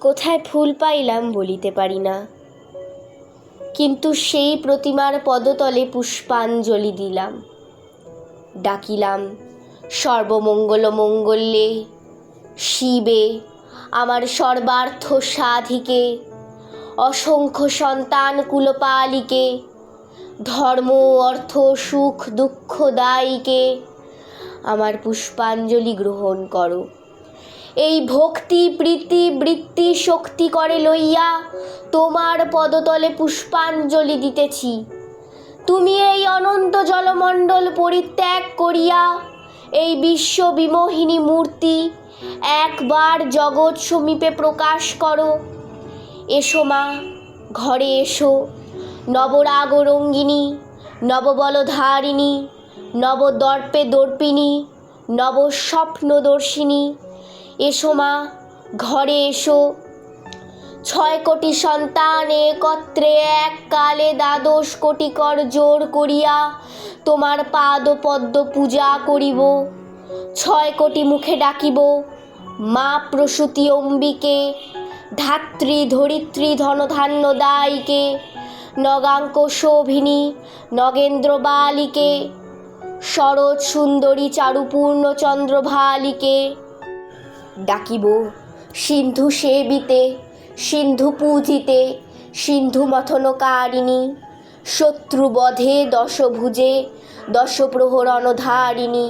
কোথায় ফুল পাইলাম বলিতে পারি না, কিন্তু সেই প্রতিমার পদতলে পুষ্পাঞ্জলি দিলাম। ডাকিলাম সর্বমঙ্গল মঙ্গলে, শিবে আমার সর্বার্থ সাধিকে, অসংখ্য সন্তান কুলপালিকে, ধর্ম অর্থ সুখ দুঃখদায়ীকে আমার পুষ্পাঞ্জলি গ্রহণ করো। এই ভক্তি প্রীতি বৃত্তি শক্তি করে লইয়া তোমার পদতলে পুষ্পাঞ্জলি দিতেছি। তুমি এই অনন্ত জলমণ্ডল পরিত্যাগ করিয়া এই বিশ্ব বিমোহিনী মূর্তি একবার জগৎ সমীপে প্রকাশ করো। এসো মা, ঘরে এসো, নবরাগ রঙ্গিনী, নববলধারিণী, নবদর্পে দর্পিনী, নবস্বপ্নদর্শিনী। এসো মা, ঘরে এসো। 6 কোটি সন্তান একত্রে এককালে 12 কোটি কর জোর করিয়া তোমার পাদ পদ্ম পূজা করিব। 6 কোটি মুখে ডাকিব, মা প্রসূতি অম্বিকে, ধাত্রী ধরিত্রী ধনধান্য দায়ীকে, নগাঙ্ক শোভিনী নগেন্দ্র বালিকে, শরৎ সুন্দরী চারুপূর্ণ চন্দ্রভালিকে। ডাকিব সিন্ধু সেবিতে, সিন্ধু পূজিতে, সিন্ধু মথনকারিণী, শত্রুবধে দশভুজে, দশপ্রহরণধারিণী।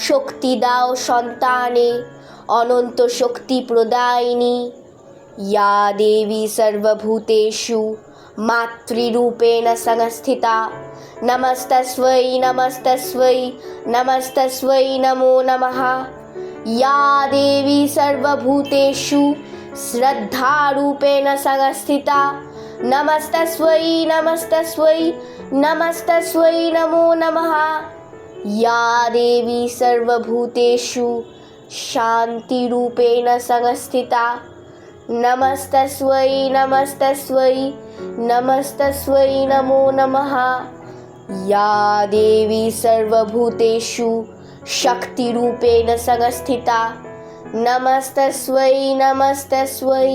শক্তি দাও সন্তানে, অনন্ত শক্তি প্রদায়িনী। या देवी सर्वभूतेषु मातृरूपेण संस्थिता, नमस्तस्यै नमस्तस्यै नमस्तस्यै नमो नमः। या देवी सर्वभूतेषु श्रद्धारूपेण संस्थिता, नमस्तस्यै नमस्तस्यै नमस्तस्यै नमो नमः। या देवी सर्वभूतेषु शान्तिरूपेण संस्थिता, नमस्तस्यै नमस्तस्यै नमस्तस्यै नमो नमः। या देवी सर्वभूतेषु शक्तिरूपेण संस्थिता, नमस्तस्यै नमस्तस्यै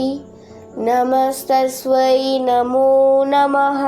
नमस्तस्यै नमो नमः।